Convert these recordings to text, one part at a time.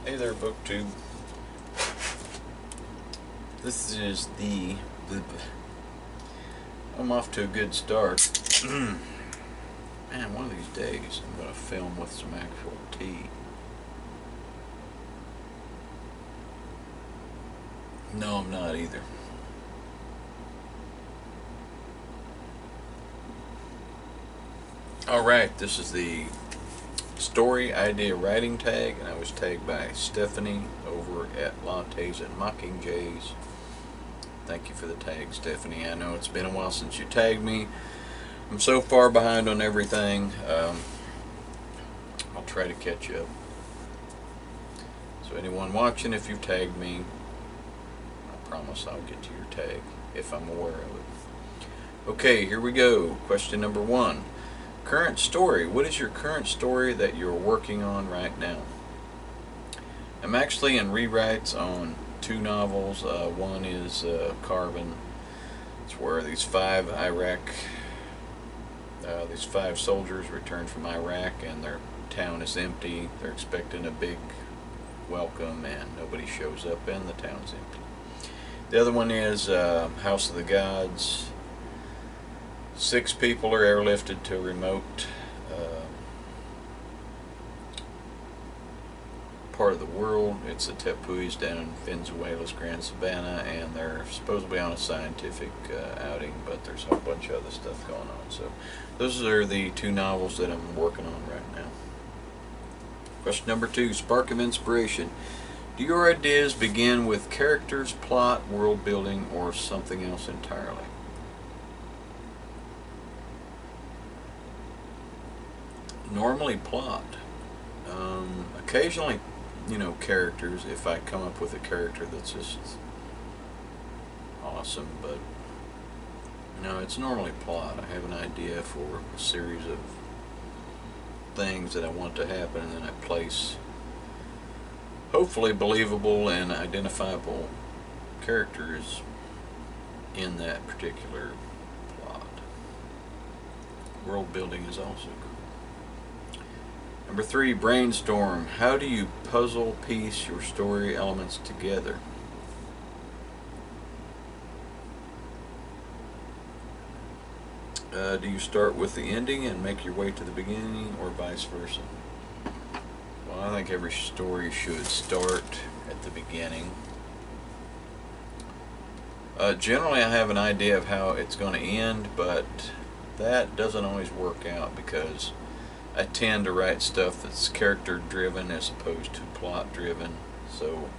Hey there, BookTube. This is the I'm off to a good start. Man, one of these days I'm going to film with some actual tea. No, I'm not either. Alright, this is the story idea writing tag, and I was tagged by Stephanie over at LattesAndMockingjays. Thank you for the tag, Stephanie. I know it's been a while since you tagged me. I'm so far behind on everything. I'll try to catch up. So anyone watching, if you've tagged me, I promise I'll get to your tag if I'm aware of it. Okay, here we go. Question number 1. Current story. What is your current story that you're working on right now? I'm actually in rewrites on 2 novels. One is Carbon. It's where these 5 soldiers returned from Iraq and their town is empty. They're expecting a big welcome and nobody shows up and the town's empty. The other one is House of the Gods. 6 people are airlifted to a remote part of the world. It's the Tepuis down in Venezuela's Grand Savannah, and they're supposedly on a scientific outing, but there's a whole bunch of other stuff going on. So those are the 2 novels that I'm working on right now. Question number 2, spark of inspiration. Do your ideas begin with characters, plot, world building, or something else entirely? Normally plot. Occasionally, characters, if I come up with a character that's just awesome, but no, it's normally plot. I have an idea for a series of things that I want to happen, and then I place hopefully believable and identifiable characters in that particular plot. World building is also cool. Number 3, brainstorm. How do you puzzle piece your story elements together? Do you start with the ending and make your way to the beginning, or vice versa? Well, I think every story should start at the beginning. Generally, I have an idea of how it's going to end, but that doesn't always work out because I tend to write stuff that's character driven as opposed to plot driven. So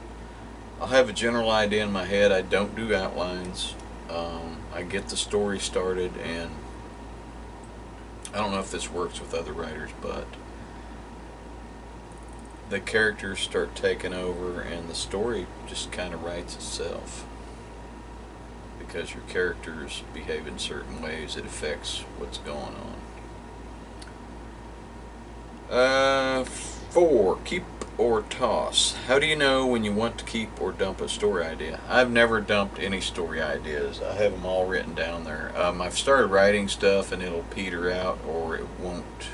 I'll have a general idea in my head. I don't do outlines. I get the story started, and I don't know if this works with other writers, but the characters start taking over and the story just kind of writes itself. Because your characters behave in certain ways, it affects what's going on. 4, keep or toss. How do you know when you want to keep or dump a story idea? I've never dumped any story ideas. I have them all written down there. I've started writing stuff and it'll peter out, or it won't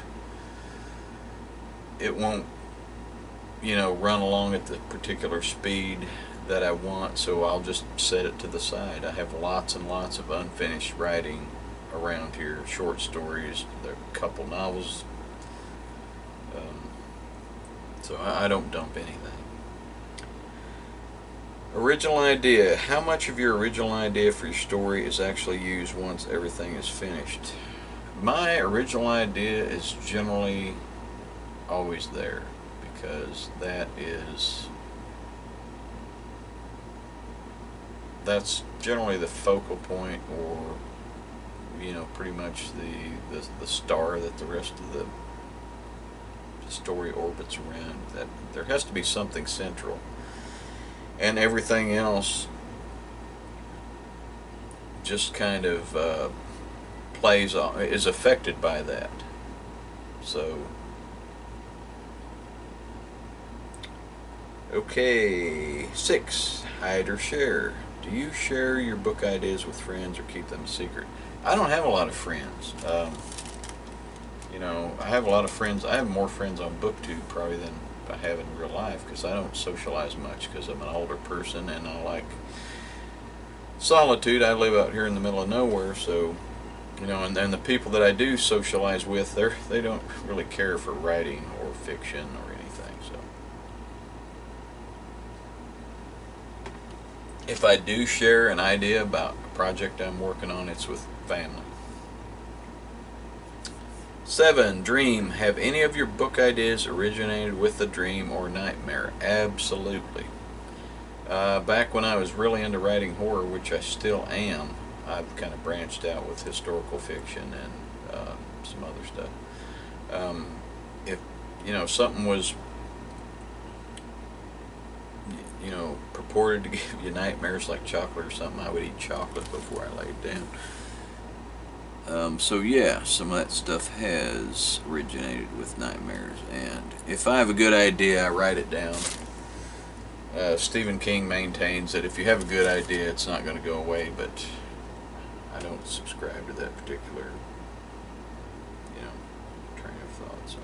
run along at the particular speed that I want, so I'll just set it to the side. I have lots and lots of unfinished writing around here, short stories, there are a couple novels. So I don't dump anything. Original idea. How much of your original idea for your story is actually used once everything is finished? My original idea is generally always there, because that's generally the focal point, or pretty much the star that the rest of the story orbits around. That there has to be something central, and everything else just kind of is affected by that. So okay, 6, hide or share. Do you share your book ideas with friends or keep them a secret? I don't have a lot of friends. I have a lot of friends. I have more friends on BookTube probably than I have in real life, because I don't socialize much because I'm an older person and I like solitude. I live out here in the middle of nowhere, so you know, and the people that I do socialize with, they don't really care for writing or fiction or anything. So if I do share an idea about a project I'm working on, it's with family. 7. Dream. Have any of your book ideas originated with a dream or nightmare? Absolutely. Back when I was really into writing horror, which I still am, I've kind of branched out with historical fiction and some other stuff. If you know something was, you know, purported to give you nightmares like chocolate or something, I would eat chocolate before I laid down. So yeah, some of that stuff has originated with nightmares, and if I have a good idea, I write it down. Stephen King maintains that if you have a good idea, it's not going to go away, but I don't subscribe to that particular, you know, train of thought. So.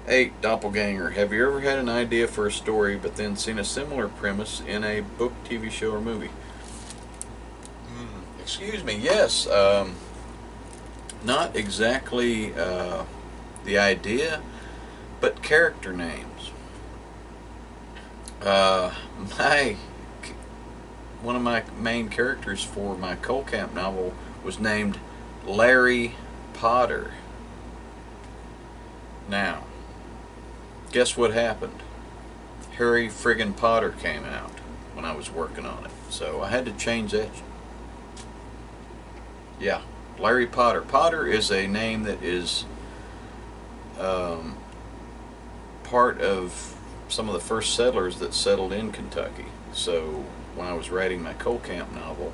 8. Doppelganger. Have you ever had an idea for a story but then seen a similar premise in a book, TV show, or movie? Excuse me, yes. Not exactly the idea, but character names. One of my main characters for my Coal Camp novel was named Larry Potter. Now, guess what happened? Harry friggin' Potter came out when I was working on it, so I had to change that. Yeah, Larry Potter. Potter is a name that is part of some of the first settlers that settled in Kentucky. So when I was writing my Coal Camp novel,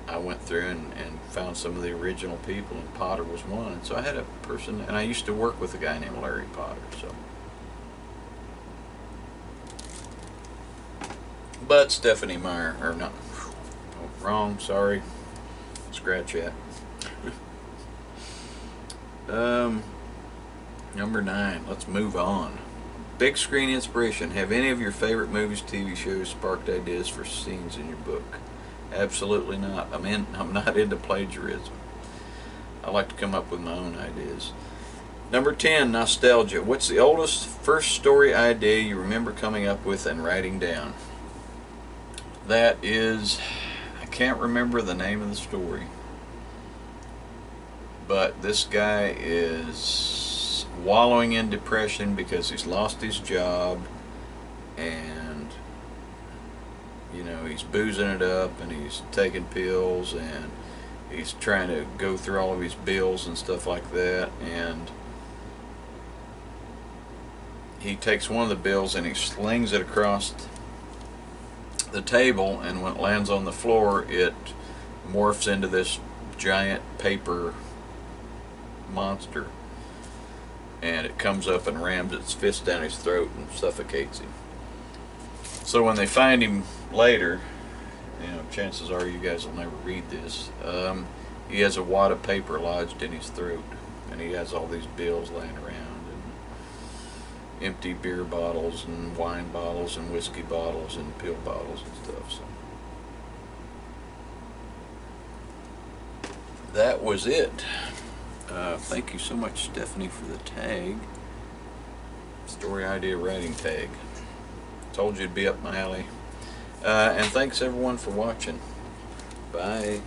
I went through and found some of the original people, and Potter was one. And so I had a person, and I used to work with a guy named Larry Potter. So, but Stephanie Meyer, or not, wrong, sorry, scratch that. Number 9, let's move on. Big screen inspiration. Have any of your favorite movies, TV shows sparked ideas for scenes in your book? Absolutely not. I'm not into plagiarism. I like to come up with my own ideas. Number 10, nostalgia. What's the oldest first story idea you remember coming up with and writing down? That is, I can't remember the name of the story, but this guy is wallowing in depression because he's lost his job, and you know, he's boozing it up and he's taking pills and he's trying to go through all of his bills and stuff like that, and he takes one of the bills and he slings it across the table, and when it lands on the floor, it morphs into this giant paper monster, and it comes up and rams its fist down his throat and suffocates him. So when they find him later, you know, chances are you guys will never read this, he has a wad of paper lodged in his throat, and he has all these bills laying around, and empty beer bottles and wine bottles and whiskey bottles and pill bottles and stuff. So that was it. Thank you so much, Stephanie, for the tag. Story idea writing tag. Told you it'd be up my alley. And thanks everyone for watching. Bye.